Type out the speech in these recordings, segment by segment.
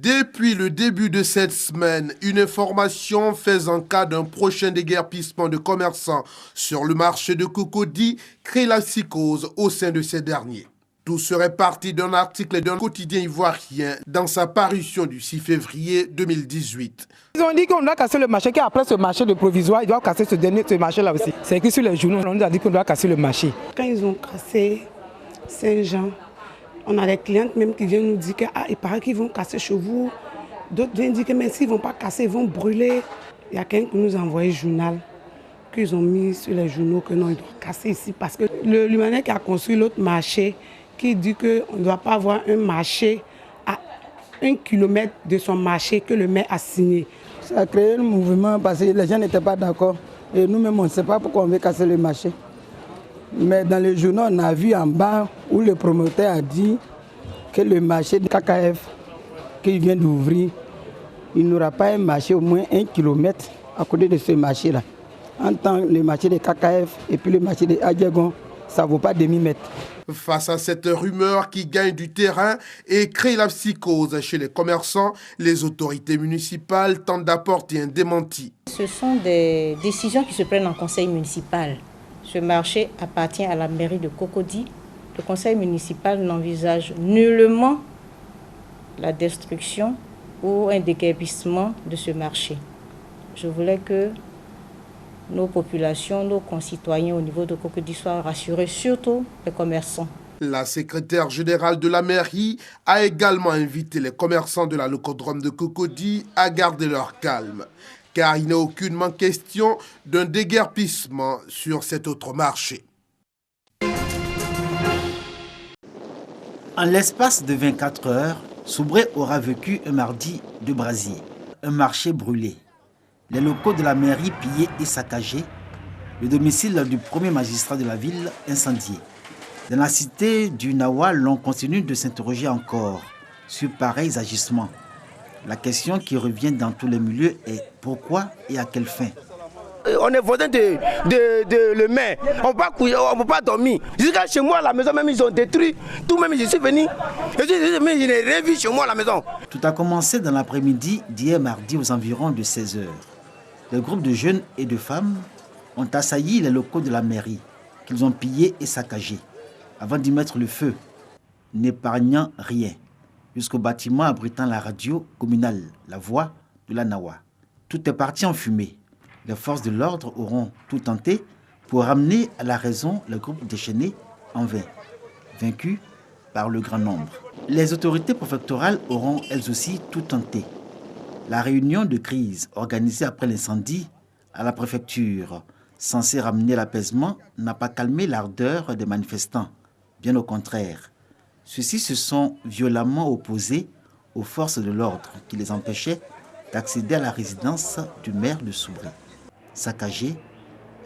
Depuis le début de cette semaine, une information faisant cas d'un prochain déguerpissement de commerçants sur le marché de Cocody crée la psychose au sein de ces derniers. Tout serait parti d'un article d'un quotidien ivoirien dans sa parution du 6 février 2018. Ils ont dit qu'on doit casser le marché, qu'après ce marché de provisoire, ils doivent casser ce marché-là aussi. C'est écrit sur les journaux, on nous a dit qu'on doit casser le marché. Quand ils ont cassé Saint-Jean, on a des clientes même qui viennent nous dire qu'il paraît qu'ils vont casser chez vous. D'autres viennent dire que mais s'ils ne vont pas casser, ils vont brûler. Il y a quelqu'un qui nous a envoyé un journal, qu'ils ont mis sur les journaux que non, ils doivent casser ici. Parce que le Libanais qui a construit l'autre marché, qui dit qu'on ne doit pas avoir un marché à 1 kilomètre de son marché que le maire a signé. Ça a créé un mouvement parce que les gens n'étaient pas d'accord. Et nous-mêmes, on ne sait pas pourquoi on veut casser le marché. Mais dans les journaux, on a vu en bas où le promoteur a dit que le marché de KKF qu'il vient d'ouvrir, il n'aura pas un marché au moins 1 kilomètre à côté de ce marché-là. En tant que le marché de KKF et puis le marché de Adjagon, ça ne vaut pas demi-mètre. Face à cette rumeur qui gagne du terrain et crée la psychose chez les commerçants, les autorités municipales tentent d'apporter un démenti. Ce sont des décisions qui se prennent en conseil municipal. Ce marché appartient à la mairie de Cocody. Le conseil municipal n'envisage nullement la destruction ou un déguerpissement de ce marché. Je voulais que nos populations, nos concitoyens au niveau de Cocody soient rassurés, surtout les commerçants. La secrétaire générale de la mairie a également invité les commerçants de la locodrome de Cocody à garder leur calme, car il n'est aucunement question d'un déguerpissement sur cet autre marché. En l'espace de 24 heures, Soubré aura vécu un mardi de brasier, un marché brûlé, les locaux de la mairie pillés et saccagés, le domicile du premier magistrat de la ville incendié. Dans la cité du Nawa, l'on continue de s'interroger encore sur pareils agissements. La question qui revient dans tous les milieux est pourquoi et à quelle fin? On est voisin de le maire, on ne peut pas dormir. Jusqu'à chez moi à la maison, même ils ont détruit. Tout même, je suis venu. Je n'ai rien vu chez moi à la maison. Tout a commencé dans l'après-midi d'hier mardi aux environs de 16 h. Des groupes de jeunes et de femmes ont assailli les locaux de la mairie, qu'ils ont pillés et saccagés, avant d'y mettre le feu, n'épargnant rien, jusqu'au bâtiment abritant la radio communale, la voix de la Nawa. Tout est parti en fumée. Les forces de l'ordre auront tout tenté pour ramener à la raison le groupe déchaîné en vain, vaincu par le grand nombre. Les autorités préfectorales auront elles aussi tout tenté. La réunion de crise organisée après l'incendie à la préfecture, censée ramener l'apaisement, n'a pas calmé l'ardeur des manifestants. Bien au contraire, ceux-ci se sont violemment opposés aux forces de l'ordre qui les empêchaient d'accéder à la résidence du maire de Soubré. Saccagé,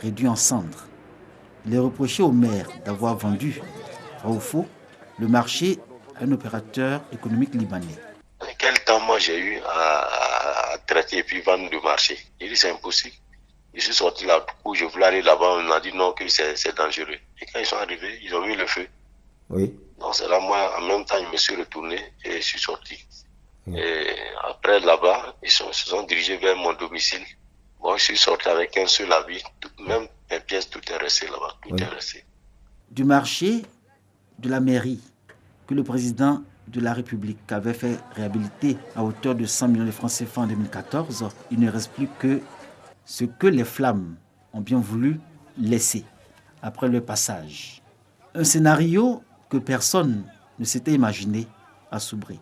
réduit en cendres. Il est reproché au maire d'avoir vendu, vrai ou faux, le marché à un opérateur économique libanais. Quel temps moi j'ai eu à traiter et puis vendre le marché? Il dit c'est impossible. Je suis sorti là où je voulais aller là-bas, on m'a dit non, que c'est dangereux. Et quand ils sont arrivés, ils ont mis le feu. Oui. Donc c'est là, moi, en même temps, je me suis retourné et je suis sorti. Oui. Et après là-bas, ils se sont dirigés vers mon domicile. Moi, je suis sorti avec un seul habit, même mes pièces, tout est resté là-bas, tout est resté. Du marché de la mairie que le président de la République avait fait réhabiliter à hauteur de 100 millions de francs CFA en 2014, il ne reste plus que ce que les flammes ont bien voulu laisser après le passage. Un scénario que personne ne s'était imaginé à Soubré.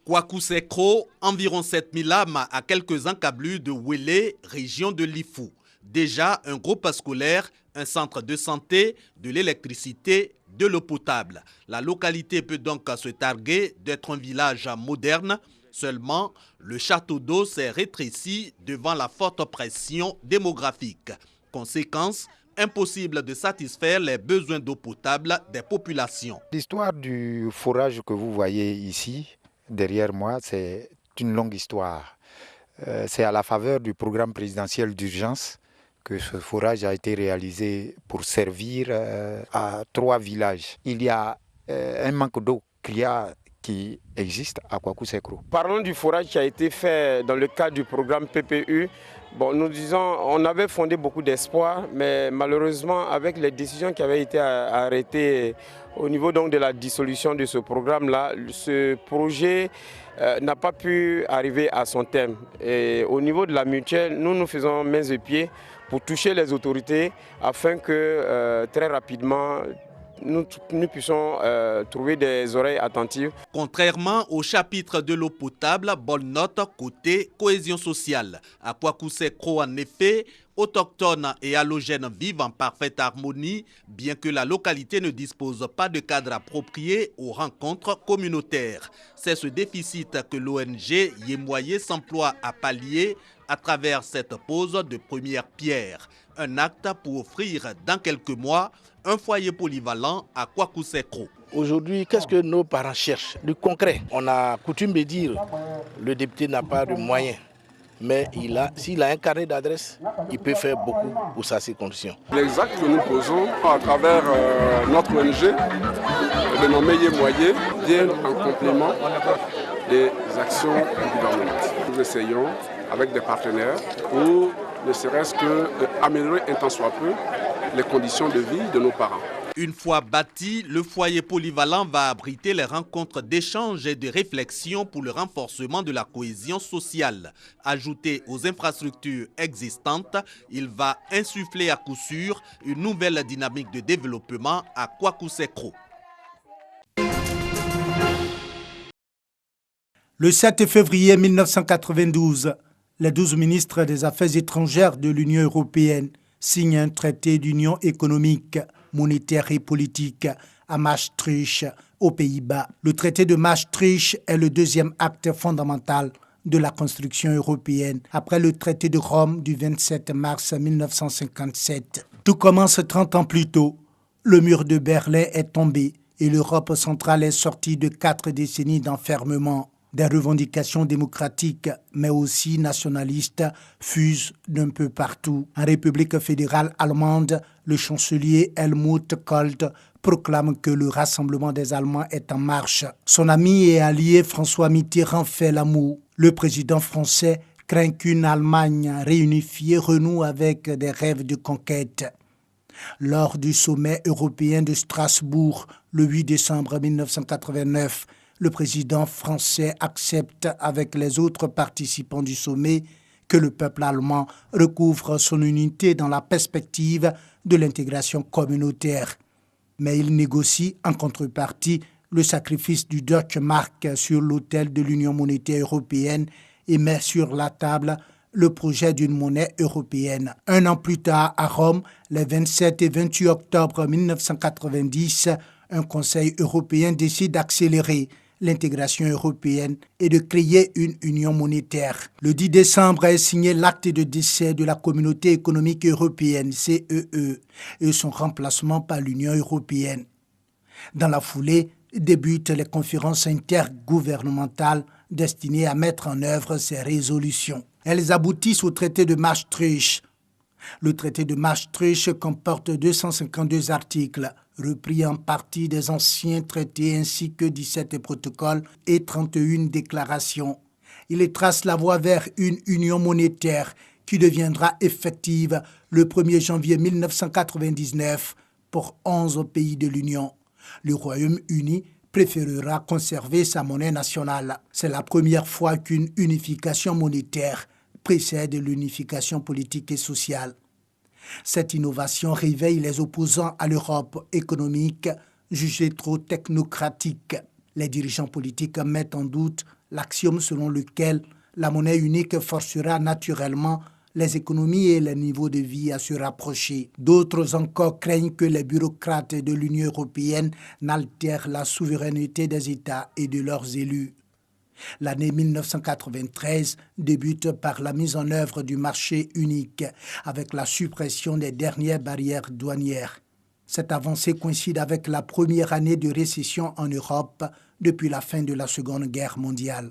Kwakusekro, environ 7000 âmes à quelques encablures de Wélé, région de Lifou. Déjà un groupe scolaire, un centre de santé, de l'électricité, de l'eau potable. La localité peut donc se targuer d'être un village moderne. Seulement, le château d'eau s'est rétréci devant la forte pression démographique. Conséquence, impossible de satisfaire les besoins d'eau potable des populations. L'histoire du forage que vous voyez ici, derrière moi, c'est une longue histoire. C'est à la faveur du programme présidentiel d'urgence que ce forage a été réalisé pour servir à 3 villages. Il y a un manque d'eau sucrière qui existe à Kwaku-Sekro. Parlons du forage qui a été fait dans le cadre du programme PPU. Bon, nous disons, on avait fondé beaucoup d'espoir, mais malheureusement, avec les décisions qui avaient été arrêtées au niveau donc de la dissolution de ce programme-là, ce projet n'a pas pu arriver à son terme. Et au niveau de la mutuelle, nous faisons mains et pieds pour toucher les autorités afin que très rapidement, nous puissions trouver des oreilles attentives. Contrairement au chapitre de l'eau potable, bonne note côté cohésion sociale. À Kwaku-Sekro, en effet, autochtones et halogènes vivent en parfaite harmonie, bien que la localité ne dispose pas de cadre approprié aux rencontres communautaires. C'est ce déficit que l'ONG Yémoyé s'emploie à pallier à travers cette pose de première pierre. Un acte pour offrir dans quelques mois un foyer polyvalent à Kwaku-Sekro. Aujourd'hui, qu'est-ce que nos parents cherchent? Du concret. On a coutume de dire le député n'a pas de moyens. Mais s'il a un carnet d'adresse, il peut faire beaucoup pour sa circonscription. Les actes que nous posons à travers notre ONG, dénommée Yémoyé, viennent en complément des actions du gouvernement. Nous essayons avec des partenaires pour ne serait-ce qu'améliorer un tant soit peu les conditions de vie de nos parents. Une fois bâti, le foyer polyvalent va abriter les rencontres d'échange et de réflexion pour le renforcement de la cohésion sociale. Ajouté aux infrastructures existantes, il va insuffler à coup sûr une nouvelle dynamique de développement à Kwaku-Sekro. Le 7 février 1992, les 12 ministres des Affaires étrangères de l'Union européenne signent un traité d'union économique, monétaire et politique à Maastricht, aux Pays-Bas. Le traité de Maastricht est le deuxième acte fondamental de la construction européenne, après le traité de Rome du 27 mars 1957. Tout commence 30 ans plus tôt. Le mur de Berlin est tombé et l'Europe centrale est sortie de 4 décennies d'enfermement. Des revendications démocratiques, mais aussi nationalistes, fusent d'un peu partout. En République fédérale allemande, le chancelier Helmut Kohl proclame que le rassemblement des Allemands est en marche. Son ami et allié François Mitterrand fait l'amour. Le président français craint qu'une Allemagne réunifiée renoue avec des rêves de conquête. Lors du sommet européen de Strasbourg, le 8 décembre 1989, le président français accepte avec les autres participants du sommet que le peuple allemand recouvre son unité dans la perspective de l'intégration communautaire. Mais il négocie en contrepartie le sacrifice du Deutsche Mark sur l'autel de l'Union monétaire européenne et met sur la table le projet d'une monnaie européenne. Un an plus tard, à Rome, les 27 et 28 octobre 1990, un Conseil européen décide d'accélérer l'intégration européenne et de créer une union monétaire. Le 10 décembre est signé l'acte de décès de la Communauté économique européenne, CEE, et son remplacement par l'Union européenne. Dans la foulée, débutent les conférences intergouvernementales destinées à mettre en œuvre ces résolutions. Elles aboutissent au traité de Maastricht. Le traité de Maastricht comporte 252 articles, repris en partie des anciens traités ainsi que 17 protocoles et 31 déclarations. Il trace la voie vers une union monétaire qui deviendra effective le 1er janvier 1999 pour 11 pays de l'Union. Le Royaume-Uni préférera conserver sa monnaie nationale. C'est la première fois qu'une unification monétaire précède l'unification politique et sociale. Cette innovation réveille les opposants à l'Europe économique, jugée trop technocratique. Les dirigeants politiques mettent en doute l'axiome selon lequel la monnaie unique forcera naturellement les économies et les niveaux de vie à se rapprocher. D'autres encore craignent que les bureaucrates de l'Union européenne n'altèrent la souveraineté des États et de leurs élus. L'année 1993 débute par la mise en œuvre du marché unique avec la suppression des dernières barrières douanières. Cette avancée coïncide avec la première année de récession en Europe depuis la fin de la Seconde Guerre mondiale.